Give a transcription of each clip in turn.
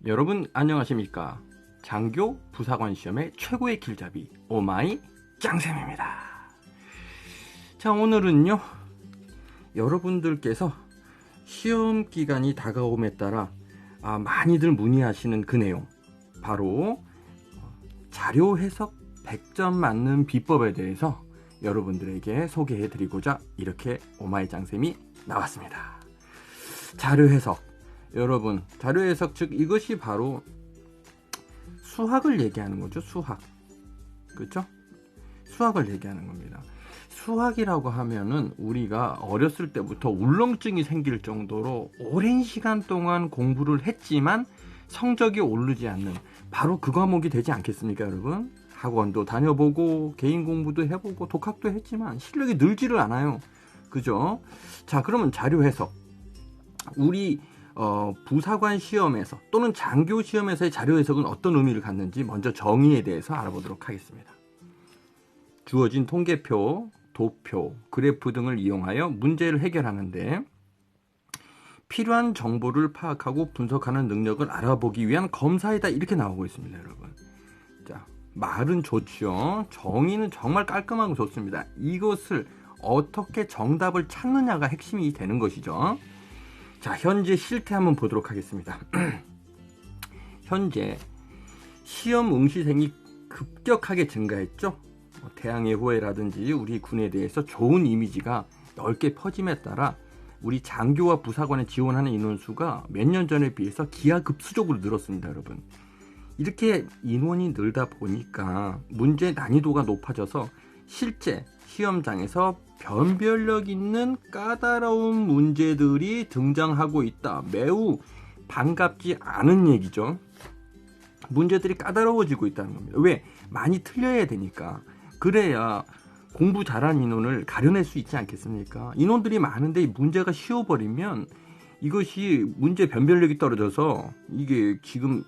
여러분 안녕하십니까? 장교 부사관 시험의 최고의 길잡이 오마이 짱쌤입니다. 자, 오늘은요 여러분들께서 시험 기간이 다가옴에 따라 많이들 문의하시는 그 내용, 바로 자료 해석 100점 맞는 비법에 대해서 여러분들에게 소개해 드리고자 이렇게 오마이 짱쌤이 나왔습니다. 자료 해석, 여러분, 자료 해석, 즉 이것이 바로 수학을 얘기하는 거죠. 수학, 그렇죠? 수학을 얘기하는 겁니다. 수학이라고 하면은 우리가 어렸을 때부터 울렁증이 생길 정도로 오랜 시간 동안 공부를 했지만 성적이 오르지 않는 바로 그 과목이 되지 않겠습니까, 여러분? 학원도 다녀보고 개인 공부도 해보고 독학도 했지만 실력이 늘지를 않아요. 그죠? 자, 그러면 자료 해석, 우리 부사관 시험에서 또는 장교 시험에서의 자료 해석은 어떤 의미를 갖는지 먼저 정의에 대해서 알아보도록 하겠습니다. 주어진 통계표, 도표, 그래프 등을 이용하여 문제를 해결하는데 필요한 정보를 파악하고 분석하는 능력을 알아보기 위한 검사이다, 이렇게 나오고 있습니다, 여러분. 자, 말은 좋죠. 정의는 정말 깔끔하고 좋습니다. 이것을 어떻게 정답을 찾느냐가 핵심이 되는 것이죠. 자, 현재 실태 한번 보도록 하겠습니다. 현재 시험 응시생이 급격하게 증가했죠. 태양의 후예라든지 우리 군에 대해서 좋은 이미지가 넓게 퍼짐에 따라 우리 장교와 부사관에 지원하는 인원수가 몇 년 전에 비해서 기하급수적으로 늘었습니다, 여러분. 이렇게 인원이 늘다 보니까 문제 난이도가 높아져서 실제 시험장에서 변별력 있는 까다로운 문제들이 등장하고 있다. 매우 반갑지 않은 얘기죠. 문제들이 까다로워지고 있다는 겁니다. 왜? 많이 틀려야 되니까. 그래야 공부 잘한 인원을 가려낼 수 있지 않겠습니까? 인원들이 많은데 문제가 쉬워버리면 이것이 문제 변별력이 떨어져서 이게 지금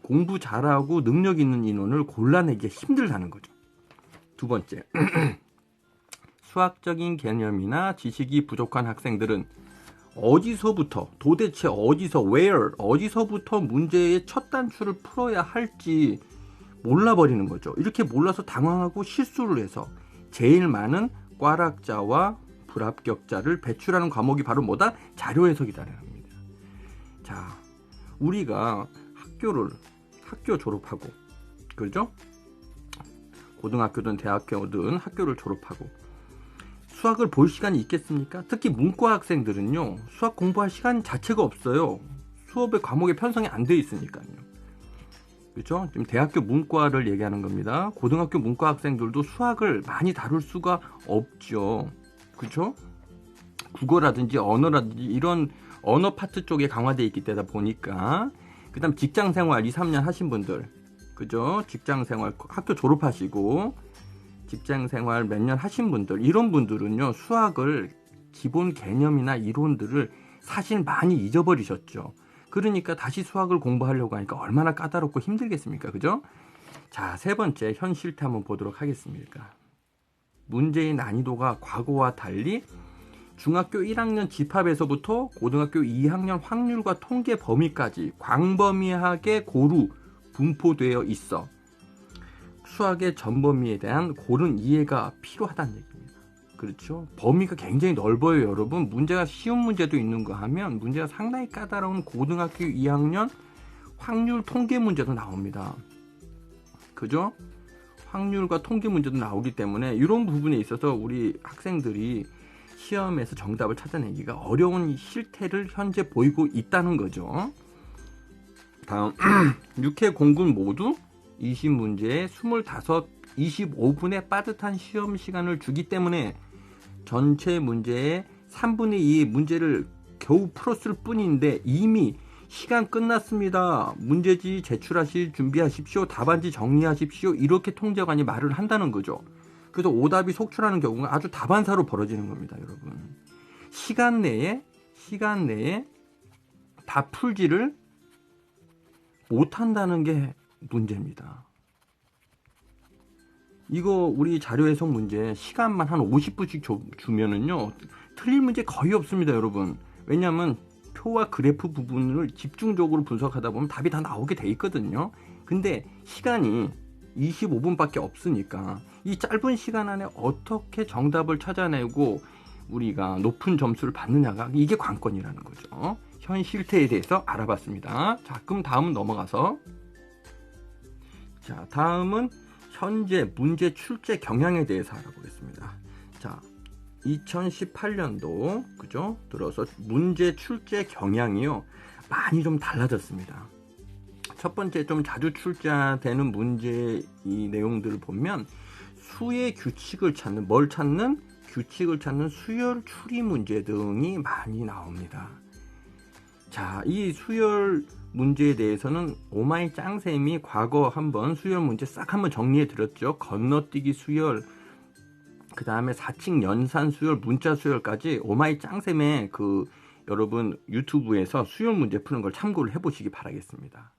공부 잘하고 능력 있는 인원을 골라내기가 힘들다는 거죠. 두 번째, 수학적인 개념이나 지식이 부족한 학생들은 어디서부터, 도대체 어디서, where, 어디서부터 문제의 첫 단추를 풀어야 할지 몰라버리는 거죠. 이렇게 몰라서 당황하고 실수를 해서 제일 많은 꽈락자와 불합격자를 배출하는 과목이 바로 뭐다? 자료 해석이라는 겁니다. 자, 우리가 학교 졸업하고, 그죠? 고등학교든 대학교든 학교를 졸업하고 수학을 볼 시간이 있겠습니까? 특히 문과 학생들은요, 수학 공부할 시간 자체가 없어요. 수업의 과목에 편성이 안 돼 있으니까요. 그렇죠? 지금 대학교 문과를 얘기하는 겁니다. 고등학교 문과 학생들도 수학을 많이 다룰 수가 없죠. 그렇죠? 국어라든지 언어라든지 이런 언어 파트 쪽에 강화되어 있기 때문에 보니까, 그 다음 직장생활 2, 3년 하신 분들, 그죠? 직장생활 학교 졸업하시고 직장생활 몇 년 하신 분들, 이런 분들은요, 수학을 기본 개념이나 이론들을 사실 많이 잊어버리셨죠. 그러니까 다시 수학을 공부하려고 하니까 얼마나 까다롭고 힘들겠습니까? 그죠? 자, 세 번째, 현 실태 한번 보도록 하겠습니다. 문제의 난이도가 과거와 달리 중학교 1학년 집합에서부터 고등학교 2학년 확률과 통계 범위까지 광범위하게 고루 분포되어 있어 수학의 전범위에 대한 고른 이해가 필요하다는 얘기입니다. 그렇죠? 범위가 굉장히 넓어요, 여러분. 문제가 쉬운 문제도 있는 거 하면 문제가 상당히 까다로운 고등학교 2학년 확률 통계 문제도 나옵니다. 그죠? 확률과 통계 문제도 나오기 때문에 이런 부분에 있어서 우리 학생들이 시험에서 정답을 찾아내기가 어려운 실태를 현재 보이고 있다는 거죠. 다음, 6회 공군 모두 20문제에 25, 25분의 빠듯한 시험 시간을 주기 때문에 전체 문제의 3분의 2의 문제를 겨우 풀었을 뿐인데 이미 시간 끝났습니다. 문제지 제출하실 준비하십시오. 답안지 정리하십시오. 이렇게 통제관이 말을 한다는 거죠. 그래서 오답이 속출하는 경우가 아주 다반사로 벌어지는 겁니다, 여러분. 시간 내에 다 풀지를 못한다는 게 문제입니다. 이거 우리 자료 해석 문제 시간만 한 50분씩 주면은요, 틀릴 문제 거의 없습니다, 여러분. 왜냐하면 표와 그래프 부분을 집중적으로 분석하다 보면 답이 다 나오게 돼 있거든요. 근데 시간이 25분밖에 없으니까 이 짧은 시간 안에 어떻게 정답을 찾아내고 우리가 높은 점수를 받느냐가 이게 관건이라는 거죠. 현 실태에 대해서 알아봤습니다. 자, 그럼 다음 넘어가서 자, 다음은 현재 문제 출제 경향에 대해서 알아보겠습니다. 자, 2018년도 그죠? 들어서 문제 출제 경향이요 많이 좀 달라졌습니다. 첫 번째 좀 자주 출제되는 문제 이 내용들을 보면 수의 규칙을 찾는 뭘 찾는 규칙을 찾는 수열 추리 문제 등이 많이 나옵니다. 자, 이 수열 문제에 대해서는 오마이 짱쌤이 과거 한번 수열 문제 싹 한번 정리해 드렸죠. 건너뛰기 수열, 그 다음에 사칙 연산 수열, 문자 수열까지 오마이 짱쌤의 그 여러분 유튜브에서 수열 문제 푸는 걸 참고를 해보시기 바라겠습니다.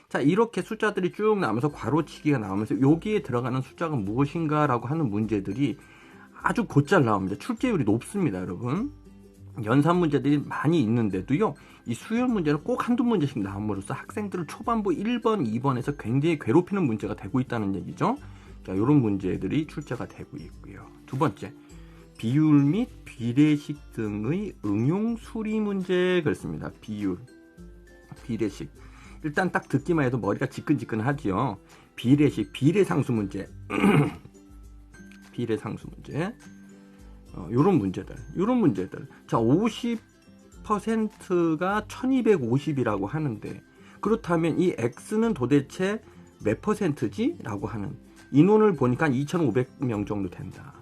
자, 이렇게 숫자들이 쭉 나오면서 괄호치기가 나오면서 여기에 들어가는 숫자가 무엇인가 라고 하는 문제들이 아주 곧잘 나옵니다. 출제율이 높습니다, 여러분. 연산 문제들이 많이 있는데도요, 이 수열 문제는 꼭 한두 문제씩 나옴으로써 학생들을 초반부 1번, 2번에서 굉장히 괴롭히는 문제가 되고 있다는 얘기죠. 자, 이런 문제들이 출제가 되고 있고요. 두 번째, 비율 및 비례식 등의 응용 수리 문제 그렇습니다. 비율, 비례식. 일단 딱 듣기만 해도 머리가 지끈지끈하지요. 비례식, 비례상수 문제. 비례상수 문제. 요런 문제들. 자, 50%가 1250이라고 하는데, 그렇다면 이 X는 도대체 몇 퍼센트지? 라고 하는 인원을 보니까 2500명 정도 된다.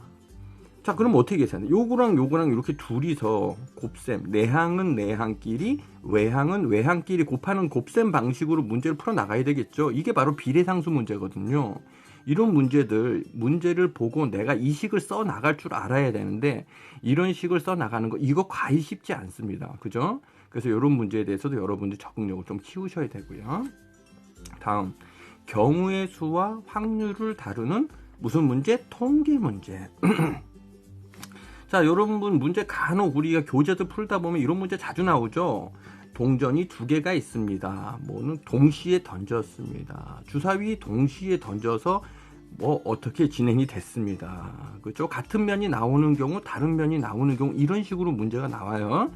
자, 그럼 어떻게 계산해? 요거랑 이렇게 둘이서 곱셈, 내항은 내항끼리, 외항은 외항끼리 곱하는 곱셈 방식으로 문제를 풀어 나가야 되겠죠. 이게 바로 비례상수 문제거든요. 이런 문제를 보고 내가 이 식을 써 나갈 줄 알아야 되는데, 이런 식을 써 나가는 거, 이거 과히 쉽지 않습니다. 그죠? 그래서 이런 문제에 대해서도 여러분들 적응력을 좀 키우셔야 되고요. 다음, 경우의 수와 확률을 다루는 무슨 문제? 통계 문제. 자, 여러분 문제 간혹 우리가 교재들 풀다 보면 이런 문제 자주 나오죠. 동전이 두 개가 있습니다. 뭐는 동시에 던졌습니다. 주사위 동시에 던져서 뭐 어떻게 진행이 됐습니다. 그렇죠? 같은 면이 나오는 경우, 다른 면이 나오는 경우 이런 식으로 문제가 나와요.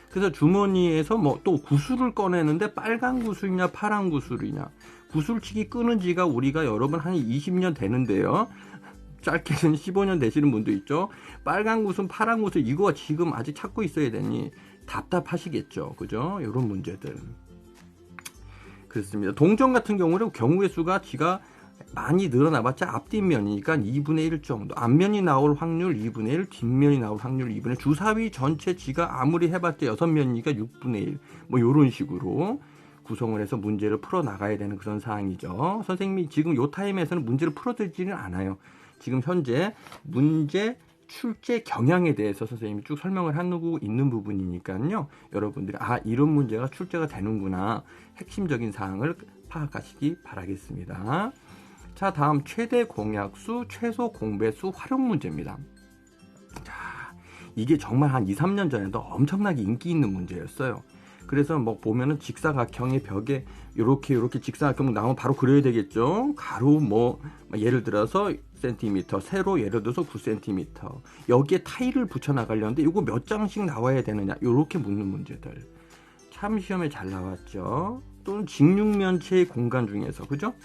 그래서 주머니에서 뭐 또 구슬을 꺼내는데 빨간 구슬이냐 파란 구슬이냐, 구슬치기 끄는 지가 우리가 여러분 한 20년 되는데요. 짧게는 15년 되시는 분도 있죠. 빨간 구슬, 파란 구슬 이거 지금 아직 찾고 있어야 되니 답답하시겠죠. 그죠? 이런 문제들. 그렇습니다. 동전 같은 경우는 경우의 수가 지가 많이 늘어나봤자 앞뒷면이니까 2분의 1 정도. 앞면이 나올 확률 2분의 1, 뒷면이 나올 확률 2분의 1. 주사위 전체 지가 아무리 해봤자 6면이니까 6분의 1. 뭐 이런 식으로 구성을 해서 문제를 풀어 나가야 되는 그런 사항이죠. 선생님이 지금 요 타임에서는 문제를 풀어드리지는 않아요. 지금 현재 문제 출제 경향에 대해서 선생님이 쭉 설명을 하고 있는 부분이니까요. 여러분들이 이런 문제가 출제가 되는구나, 핵심적인 사항을 파악하시기 바라겠습니다. 자, 다음 최대 공약수, 최소 공배수 활용 문제입니다. 자, 이게 정말 한 2, 3년 전에도 엄청나게 인기 있는 문제였어요. 그래서 뭐 보면은 직사각형의 벽에 이렇게 직사각형 나오면 바로 그려야 되겠죠. 가로 뭐 예를 들어서 센티미터, 세로 예를 들어서 9cm. 여기에 타일을 붙여 나가려는데 이거 몇 장씩 나와야 되느냐, 이렇게 묻는 문제들. 참 시험에 잘 나왔죠. 또는 직육면체의 공간 중에서, 그죠?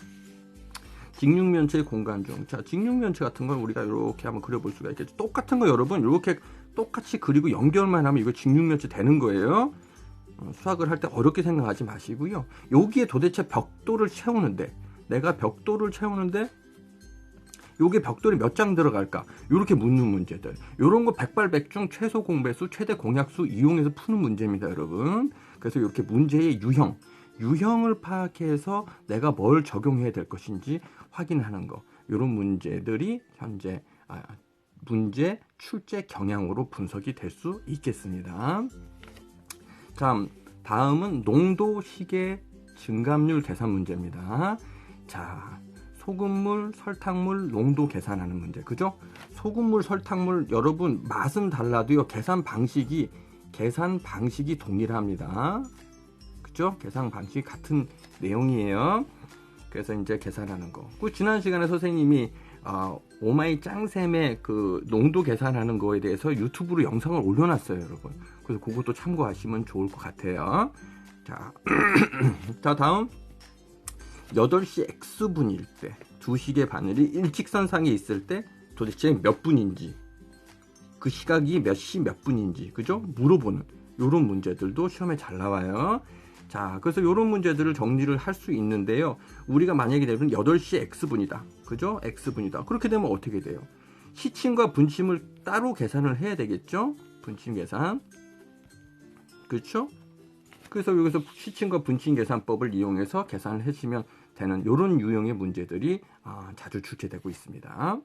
직육면체의 공간 중. 자, 직육면체 같은 건 우리가 이렇게 한번 그려볼 수가 있겠죠. 똑같은 거 여러분 이렇게 똑같이 그리고 연결만 하면 이거 직육면체 되는 거예요. 수학을 할 때 어렵게 생각하지 마시고요. 여기에 도대체 벽돌을 채우는데, 내가 벽돌을 채우는데 요게 벽돌이 몇 장 들어갈까, 이렇게 묻는 문제들. 요런 거 백발백중, 최소 공배수, 최대 공약수 이용해서 푸는 문제입니다, 여러분. 그래서 이렇게 문제의 유형을 파악해서 내가 뭘 적용해야 될 것인지 확인하는 거, 이런 문제들이 현재 문제 출제 경향으로 분석이 될 수 있겠습니다. 다음은 농도식의 증감률 계산 문제입니다. 자, 소금물, 설탕물 농도 계산하는 문제, 그죠? 소금물, 설탕물 여러분 맛은 달라도요, 계산 방식이 계산 방식이 동일합니다. 그죠? 계산 방식이 같은 내용이에요. 그래서 이제 계산하는 거. 그 지난 시간에 선생님이 오마이 짱쌤의 그 농도 계산하는 거에 대해서 유튜브로 영상을 올려놨어요, 여러분. 그래서 그것도 참고하시면 좋을 것 같아요. 자, 자 다음 8시 X분일 때 두 시계 바늘이 일직선상에 있을 때 도대체 몇 분인지, 그 시각이 몇 시 몇 분인지, 그죠? 물어보는 요런 문제들도 시험에 잘 나와요. 자, 그래서 요런 문제들을 정리를 할 수 있는데요. 우리가 만약에 되면 8시 X분이다. 그죠? X분이다. 그렇게 되면 어떻게 돼요? 시침과 분침을 따로 계산을 해야 되겠죠? 분침 계산. 그렇죠? 그래서 여기서 시침과 분침 계산법을 이용해서 계산을 해주시면 되는 요런 유형의 문제들이 자주 출제되고 있습니다.